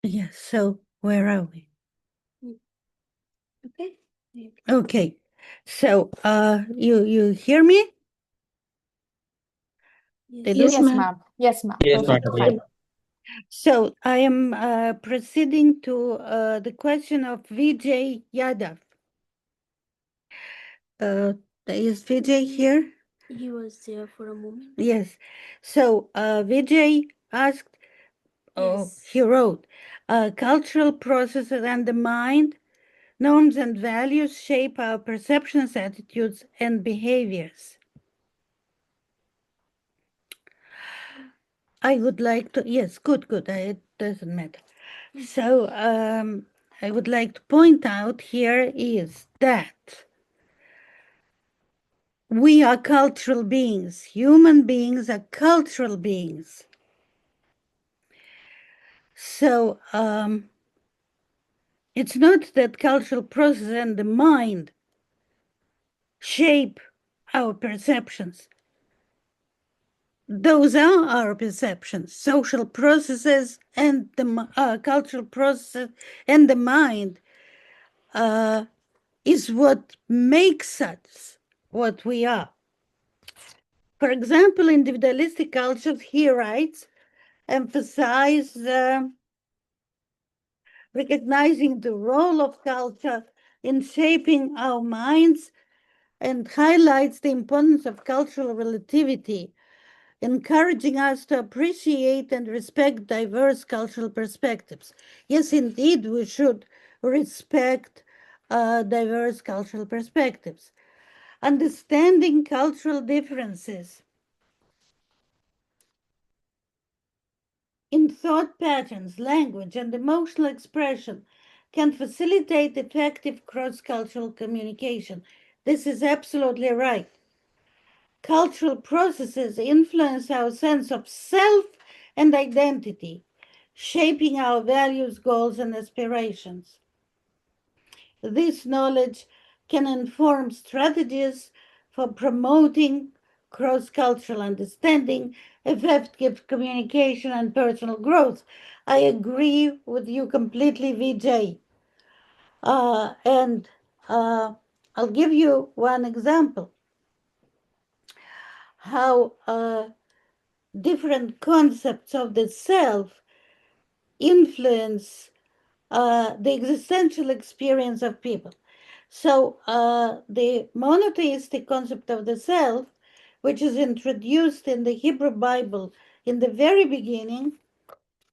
Yes, so where are we? Okay. Okay, so you hear me? Did Yes, you? ma'am. Yes, ma'am. Yes, Perfect. madam. So I am proceeding to the question of Vijay Yadav. Is Vijay here? He was there for a moment. Yes. So Vijay asked, he wrote, cultural processes and the mind, norms and values shape our perceptions, attitudes, and behaviors. I would like to, yes, good, it doesn't matter. So I would like to point out here is that we are cultural beings. Human beings are cultural beings. So it's not that cultural process and the mind shape our perceptions. Those are our perceptions, social processes and the cultural processes and the mind is what makes us what we are. For example, individualistic cultures, he writes, emphasize recognizing the role of culture in shaping our minds and highlights the importance of cultural relativity, encouraging us to appreciate and respect diverse cultural perspectives. Yes, indeed, we should respect diverse cultural perspectives. Understanding cultural differences in thought patterns, language, and emotional expression can facilitate effective cross-cultural communication. This is absolutely right. Cultural processes influence our sense of self and identity, shaping our values, goals, and aspirations. This knowledge can inform strategies for promoting cross-cultural understanding, effective communication, and personal growth. I agree with you completely, Vijay. And I'll give you one example how different concepts of the self influence the existential experience of people. So the monotheistic concept of the self, which is introduced in the Hebrew Bible in the very beginning,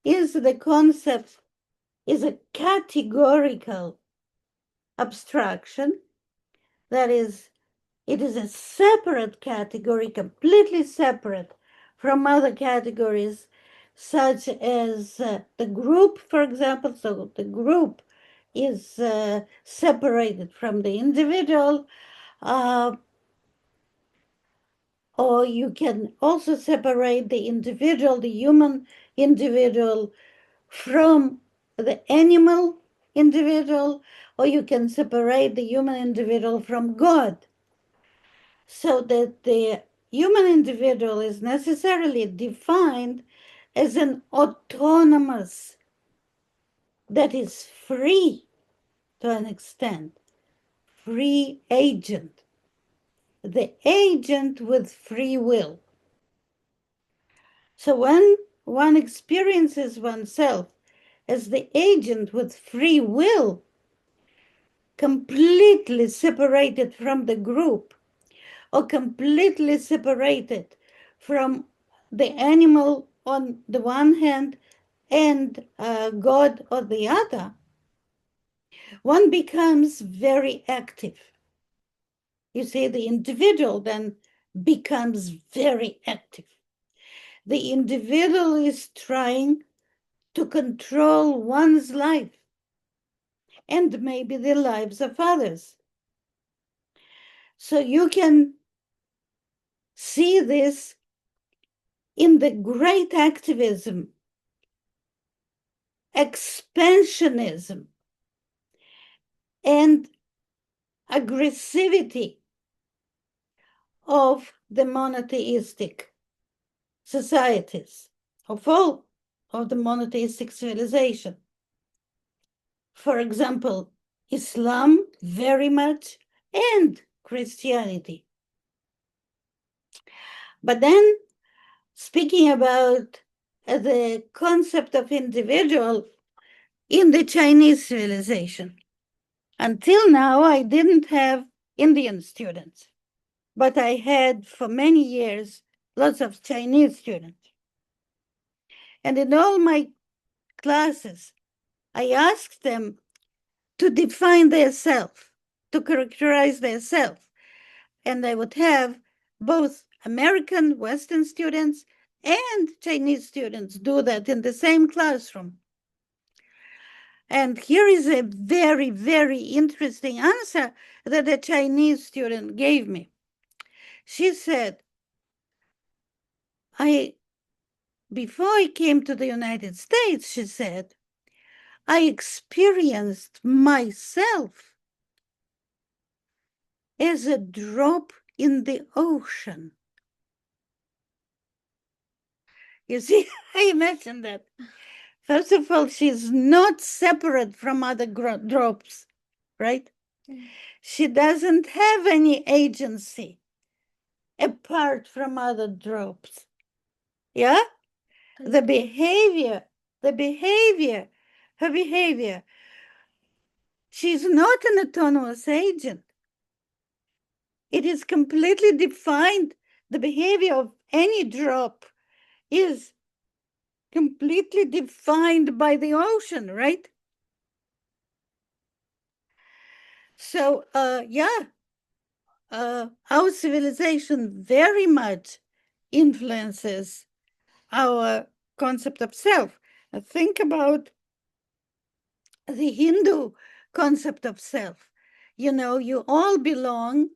is the concept, is a categorical abstraction. That is, it is a separate category, completely separate from other categories, such as the group, for example. So the group is separated from the individual, or you can also separate the individual, the human individual, from the animal individual, or you can separate the human individual from God. So that the human individual is necessarily defined as an autonomous, that is free to an extent, free agent, the agent with free will. So when one experiences oneself as the agent with free will, completely separated from the group, or completely separated from the animal on the one hand and God on the other, one becomes very active. You see, the individual then becomes very active. The individual is trying to control one's life and maybe the lives of others. So you can see this in the great activism, expansionism, and aggressivity of the monotheistic societies, of all of the monotheistic civilization. For example, Islam very much and Christianity. But then, speaking about the concept of individual in the Chinese civilization, until now I didn't have Indian students, but I had for many years lots of Chinese students. And in all my classes, I asked them to define their self, to characterize their self. And I would have both American Western students and Chinese students do that in the same classroom. And here is a very, very interesting answer that a Chinese student gave me. She said, before I came to the United States, she said, I experienced myself as a drop in the ocean. You see, I imagine that. First of all, she's not separate from other drops, right? She doesn't have any agency apart from other drops. Yeah? The behavior, her behavior, she's not an autonomous agent. It is completely defined. The behavior of any drop is completely defined by the ocean, right? So, our civilization very much influences our concept of self. Think about the Hindu concept of self. You know, you all belong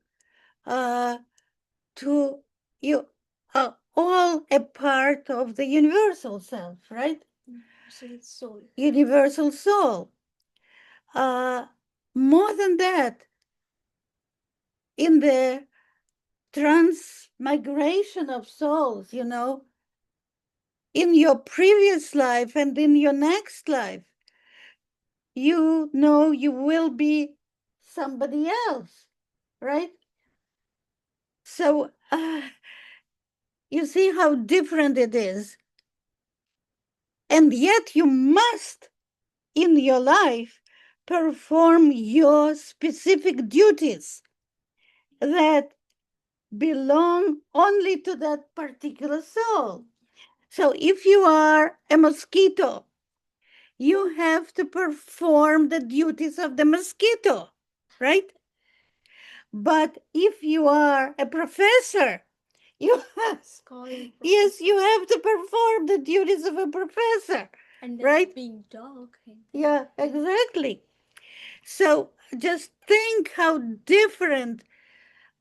to, you are all a part of the universal self, right? Universal soul. Universal soul. More than that, in the transmigration of souls, you know, in your previous life and in your next life, you know you will be somebody else, right? So you see how different it is. And yet you must, in your life, perform your specific duties that belong only to that particular soul. So if you are a mosquito, you have to perform the duties of the mosquito, right? But if you are a professor, you have, yes, you have to perform the duties of a professor, and right? Being dog. Yeah, exactly. So just think how different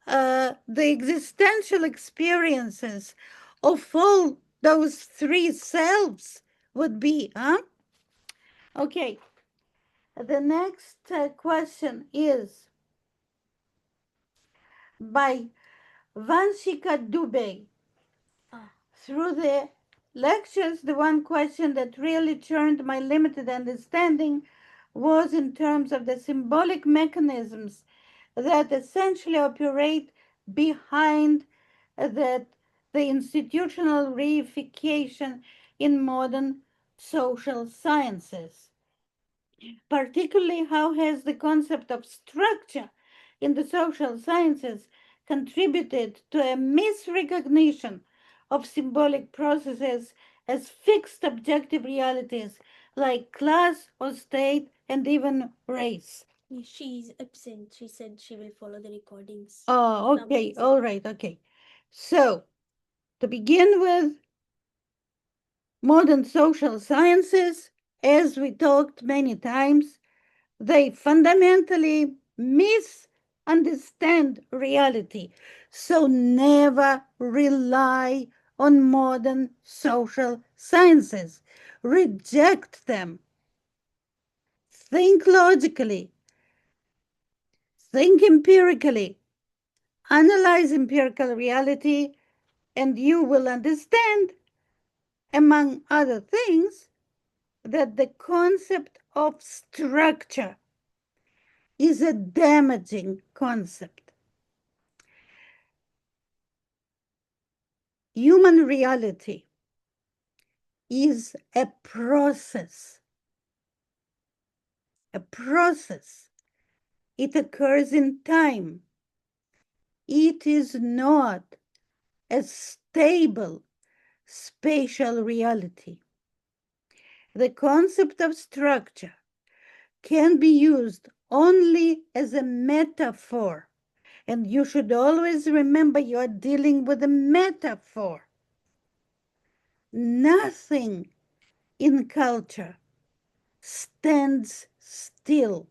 the existential experiences of all those three selves would be, huh? Okay, the next question is by Vanshika Dubey. Through the lectures, the one question that really turned my limited understanding was in terms of the symbolic mechanisms that essentially operate behind that the institutional reification in modern social sciences. Particularly, how has the concept of structure in the social sciences contributed to a misrecognition of symbolic processes as fixed objective realities like class or state and even race? She's absent. She said she will follow the recordings. Oh, okay, all right, okay. So, to begin with, modern social sciences, as we talked many times, they fundamentally misunderstand reality. So never rely on modern social sciences. Reject them. Think logically. Think empirically. Analyze empirical reality, and you will understand, among other things, that the concept of structure is a damaging concept. Human reality is a process. A process. It occurs in time. It is not a stable spatial reality. The concept of structure can be used only as a metaphor. And you should always remember you are dealing with a metaphor. Nothing in culture stands still.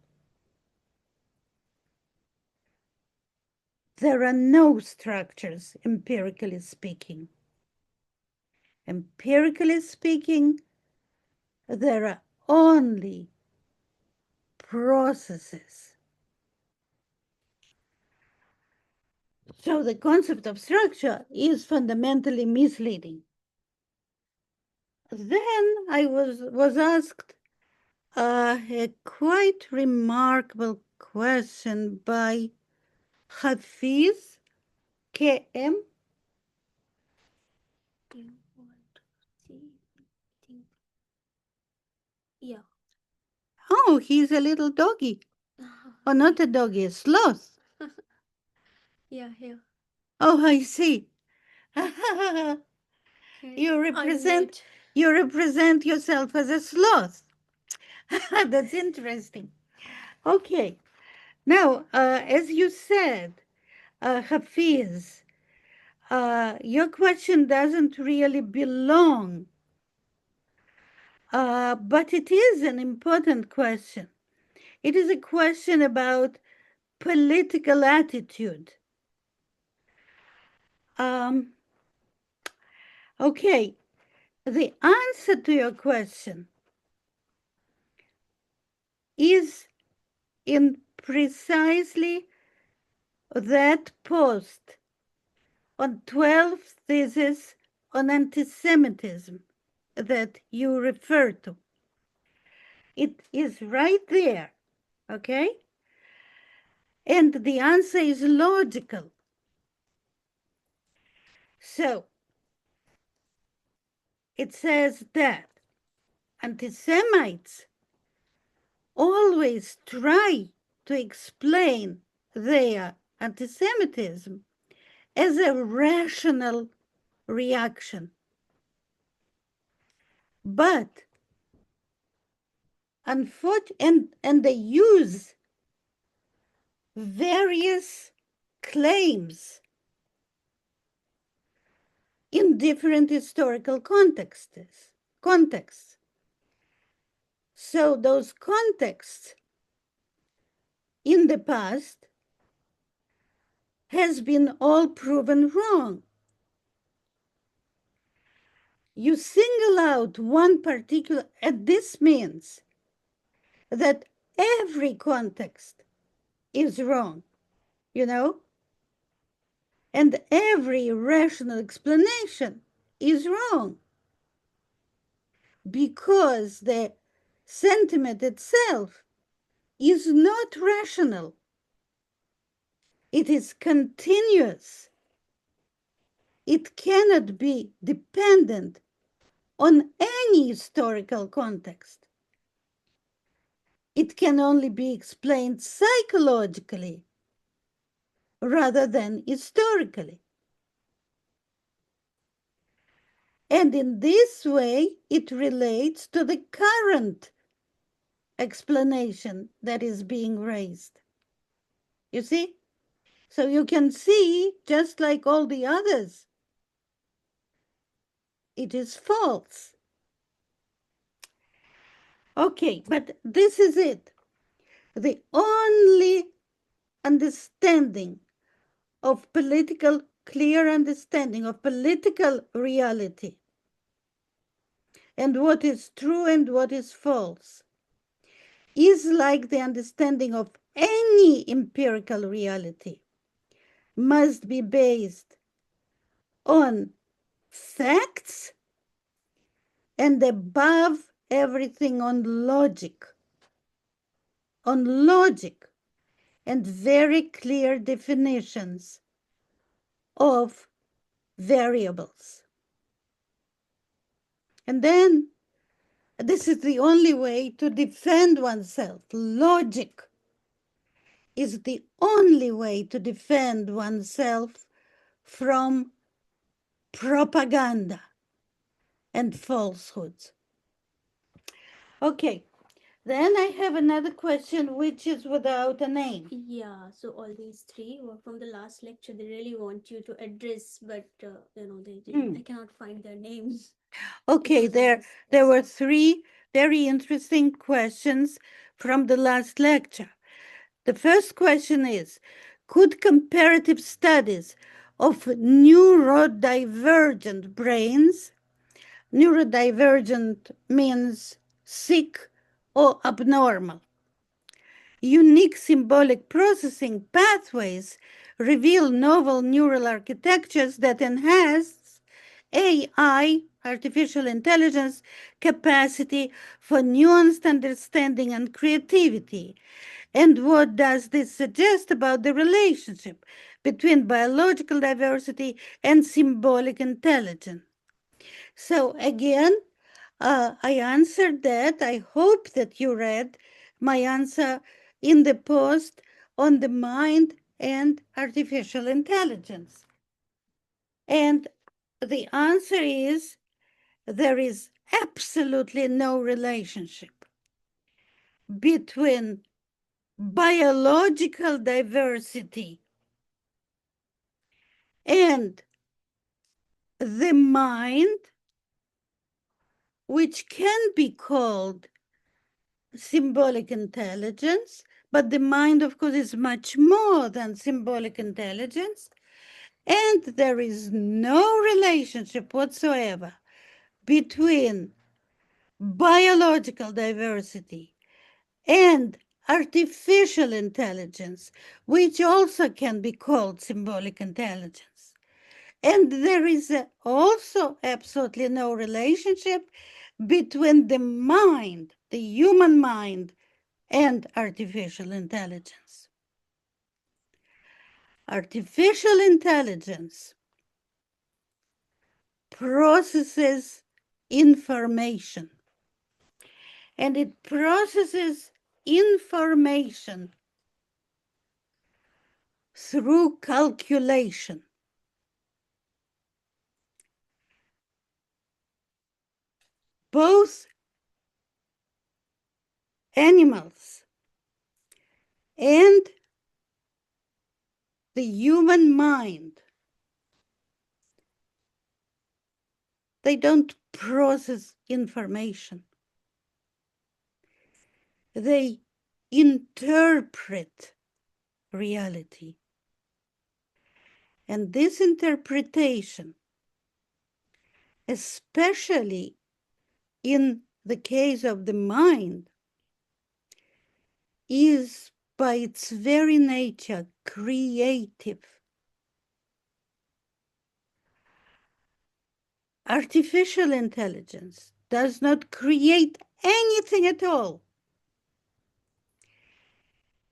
There are no structures, empirically speaking. Empirically speaking, there are only processes. So the concept of structure is fundamentally misleading. Then I was asked a quite remarkable question by Hafiz KM. You want to see? Think. Yeah. Oh, he's a little doggy. Oh, not a doggy, a sloth. Yeah, yeah. Oh, I see. Okay. You I'm represent late. you represent yourself as a sloth. That's interesting. Okay. Now, as you said, Hafiz, your question doesn't really belong, but it is an important question. It is a question about political attitude. Um, okay, the answer to your question is in precisely that post on 12 theses on anti-Semitism that you refer to. It is right there, okay? And the answer is logical. So it says that anti-Semites always try to explain their anti-Semitism as a rational reaction. But and they use various claims in different historical contexts. So those contexts in the past has been all proven wrong. You single out one particular, and this means that every context is wrong, you know, and every rational explanation is wrong because the sentiment itself is not rational. It is continuous. It cannot be dependent on any historical context. It can only be explained psychologically rather than historically. And in this way, it relates to the current explanation that is being raised. You see? So you can see, just like all the others, it is false. Okay, but this is it. The only understanding of clear understanding of political reality and what is true and what is false is like the understanding of any empirical reality must be based on facts and above everything on logic, and very clear definitions of variables. And then this is the only way to defend oneself. Logic is the only way to defend oneself from propaganda and falsehoods. Okay, then I have another question which is without a name. Yeah, so all these three were from the last lecture. They really want you to address, but I cannot find their names. Okay, there were three very interesting questions from the last lecture. The first question is, could comparative studies of neurodivergent brains, neurodivergent means sick or abnormal, unique symbolic processing pathways reveal novel neural architectures that enhance AI, artificial intelligence, capacity for nuanced understanding and creativity. And what does this suggest about the relationship between biological diversity and symbolic intelligence? So again, I answered that. I hope that you read my answer in the post on the mind and artificial intelligence. And the answer is there is absolutely no relationship between biological diversity and the mind, which can be called symbolic intelligence, but the mind, of course, is much more than symbolic intelligence, and there is no relationship whatsoever between biological diversity and artificial intelligence, which also can be called symbolic intelligence. And there is also absolutely no relationship between the mind, the human mind, and artificial intelligence. Artificial intelligence processes information, and it processes information through calculation. Both animals and the human mind, they don't process information. They interpret reality. And this interpretation, especially in the case of the mind, is by its very nature creative. Artificial intelligence does not create anything at all.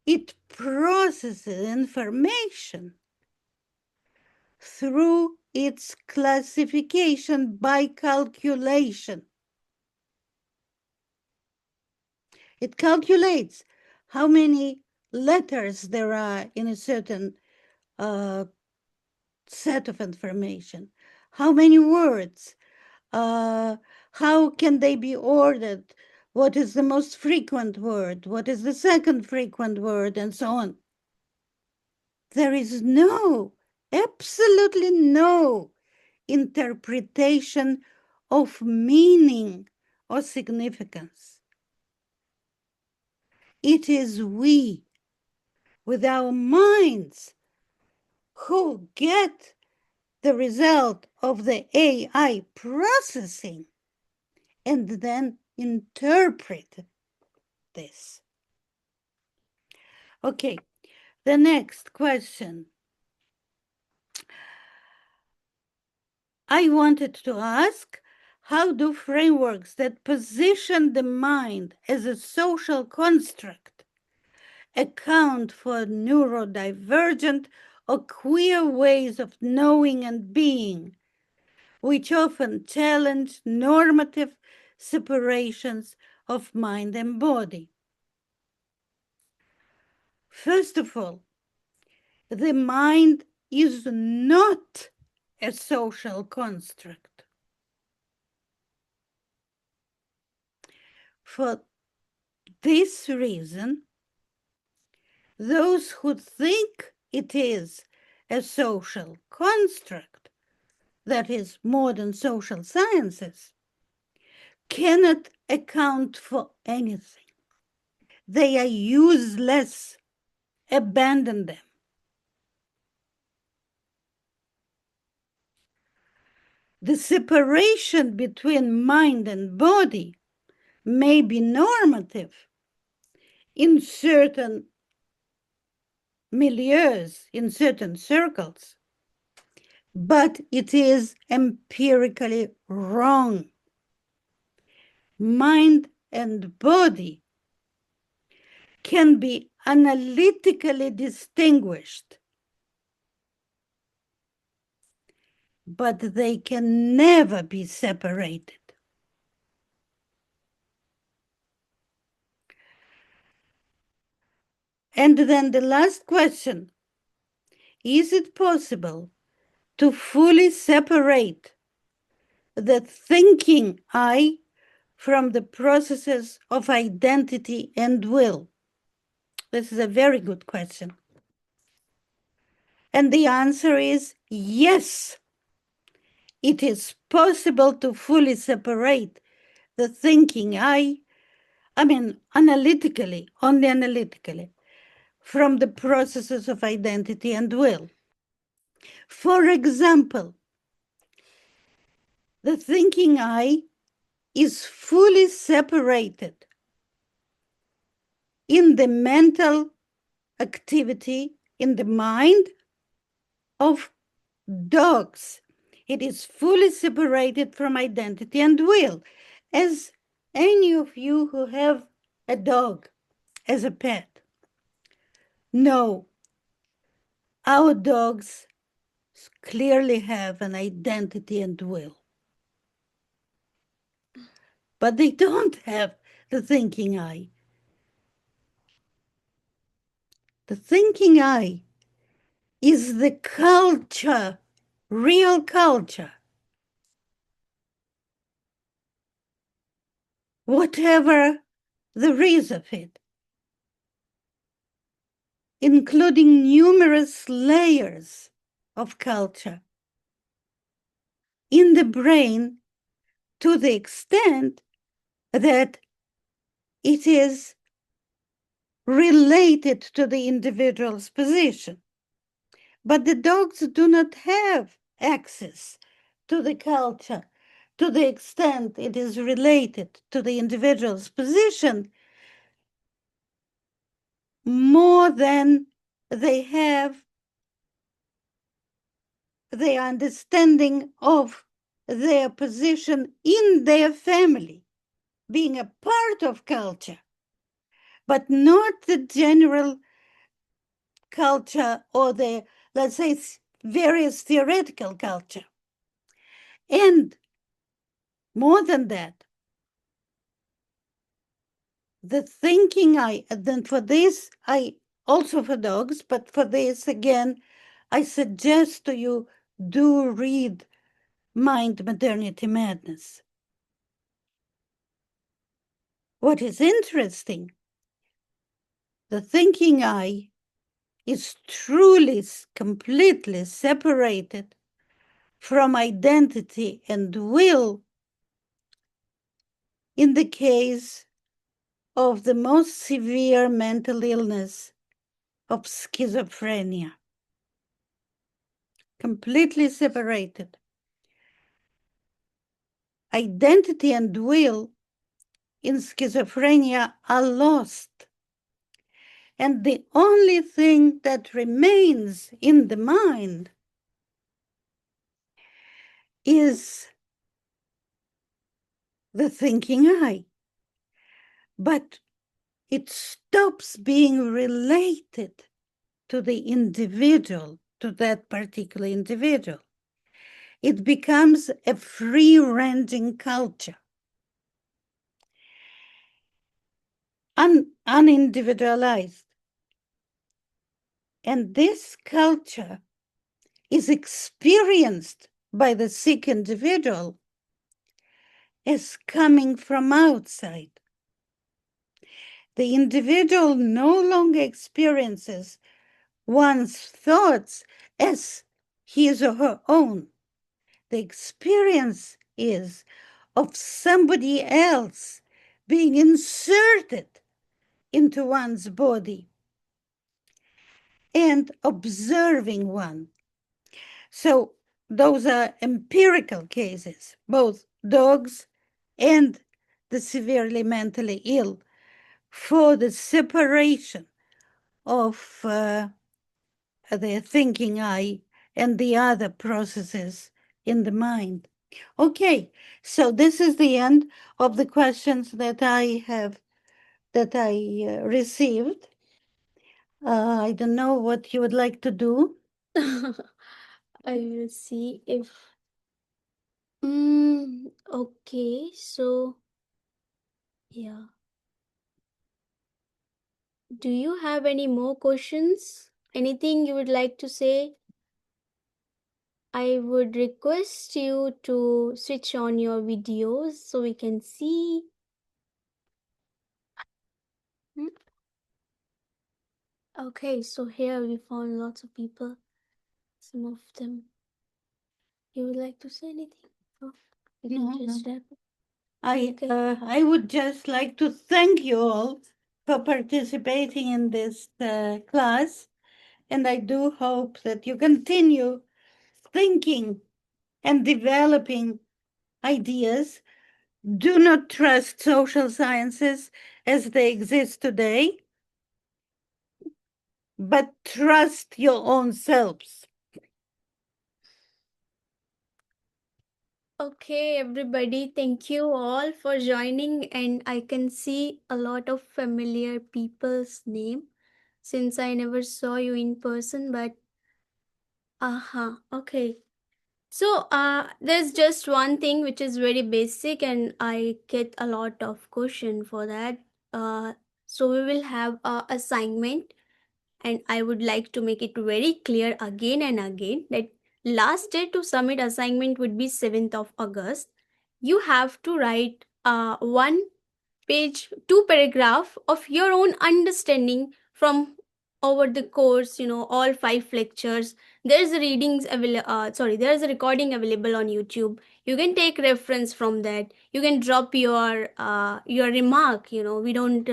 It processes information through its classification by calculation. It calculates how many letters there are in a certain set of information, how many words, how can they be ordered, what is the most frequent word, what is the second frequent word, and so on. There is absolutely no interpretation of meaning or significance. It is we, with our minds, who get the result of the AI processing and then interpret this. Okay, the next question. I wanted to ask, How do frameworks that position the mind as a social construct account for neurodivergent or queer ways of knowing and being, which often challenge normative separations of mind and body? First of all, the mind is not a social construct. For this reason, those who think it is a social construct, that is, modern social sciences, cannot account for anything. They are useless. Abandon them. The separation between mind and body may be normative in certain milieus, in certain circles, but it is empirically wrong. Mind and body can be analytically distinguished, but they can never be separated. And then the last question, is it possible to fully separate the thinking I from the processes of identity and will? This is a very good question. And the answer is yes. It is possible to fully separate the thinking I mean, analytically, only analytically, from the processes of identity and will. For example, the thinking I is fully separated in the mental activity in the mind of dogs. It is fully separated from identity and will. As any of you who have a dog as a pet know, our dogs clearly have an identity and will. But they don't have the thinking I. The thinking I is the culture, real culture. Whatever the reason of it, including numerous layers of culture in the brain, to the extent that it is related to the individual's position. But the dogs do not have access to the culture to the extent it is related to the individual's position, more than they have the understanding of their position in their family, being a part of culture, but not the general culture or the, let's say, various theoretical culture. And more than that, the thinking then for this, also for dogs, but for this, again, I suggest to you, do read Mind, Modernity, Madness. What is interesting, the thinking I is truly, completely separated from identity and will in the case of the most severe mental illness of schizophrenia. Completely separated. Identity and will in schizophrenia are lost. And the only thing that remains in the mind is the thinking I, but it stops being related to the individual, to that particular individual. It becomes a free ranging culture, unindividualized. And this culture is experienced by the sick individual as coming from outside. The individual no longer experiences one's thoughts as his or her own. The experience is of somebody else being inserted into one's body and observing one. So those are empirical cases, both dogs and the severely mentally ill, for the separation of the thinking I and the other processes in the mind. Okay, so this is the end of the questions that I received. I don't know what you would like to do. I will see if. Okay, so yeah. Do you have any more questions? Anything you would like to say? I would request you to switch on your videos so we can see. Hmm? Okay, so here we found lots of people. Some of them. You would like to say anything? Oh, we can No, just no. wrap. I would just like to thank you all for participating in this class, and I do hope that you continue thinking and developing ideas. Do not trust social sciences as they exist today, but trust your own selves. Okay, everybody, thank you all for joining. And I can see a lot of familiar people's name since I never saw you in person. But okay. So there's just one thing which is very basic, and I get a lot of question for that. Uh, so we will have a assignment, and I would like to make it very clear again and again that last day to submit assignment would be 7th of August. You have to write one page, two paragraph of your own understanding from over the course, all five lectures. There's a there's a recording available on YouTube. You can take reference from that. You can drop your remark. We don't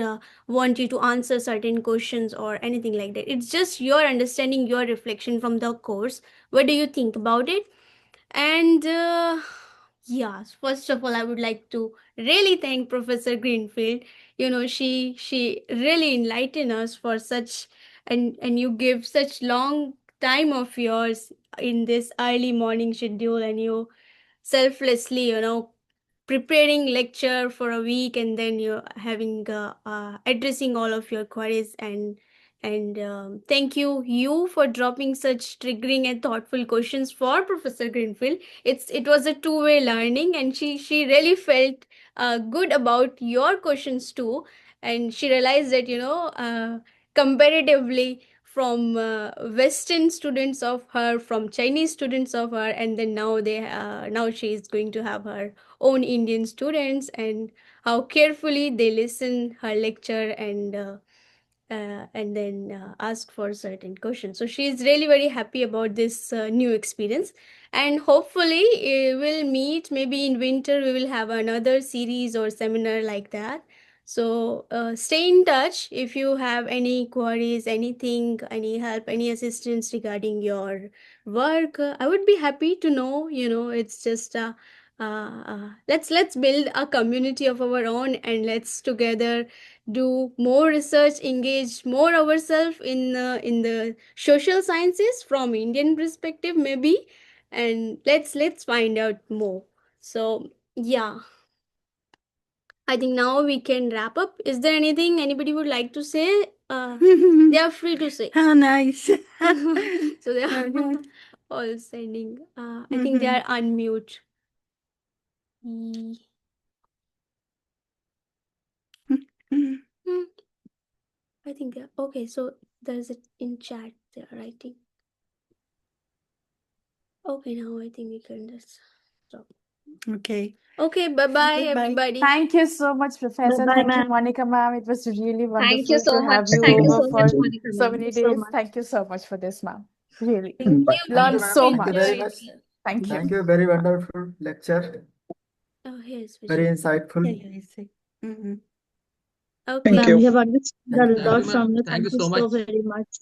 want you to answer certain questions or anything like that. It's just your understanding, your reflection from the course. What do you think about it? And yes, first of all, I would like to really thank Professor Greenfield. She really enlightened us for such, and you give such long time of yours in this early morning schedule, and you selflessly, preparing lecture for a week, and then you're having addressing all of your queries. And thank you for dropping such triggering and thoughtful questions for Professor Greenfield. It was a two-way learning, and she really felt good about your questions too. And she realized that comparatively from western students of her, from Chinese students of her, and then now she is going to have her own Indian students, and how carefully they listen her lecture, and then ask for certain questions. So she is really very happy about this new experience, and hopefully we'll meet maybe in winter. We will have another series or seminar like that. So stay in touch if you have any queries, anything, any help, any assistance regarding your work. I would be happy to know. It's just let's build a community of our own, and let's together do more research, engage more ourselves in the social sciences from Indian perspective maybe, and let's find out more. So yeah, I think now we can wrap up. Is there anything anybody would like to say? They are free to say. How nice. So they are Okay. all sending. I think they are unmute. I think okay. So there's it in chat. They are writing. Okay, now I think we can just stop. Okay. Okay, bye-bye, Bye-bye. everybody. Thank you so much, Professor. Bye-bye, Thank you, ma'am. Monica ma'am. It was really Thank you wonderful so to much. have you Thank you over so for much, Monica so ma'am. many So days. much. Thank you so much for this, ma'am. Really. Thank you. Learned Bye. so Thank you very much. much. Thank you. Thank you. Very wonderful lecture. Oh, here's Very Vijay. insightful. Yeah, I see. Okay. Ma'am, we have understood Thank a you. lot from you. Thank you Thank you so so much. very much.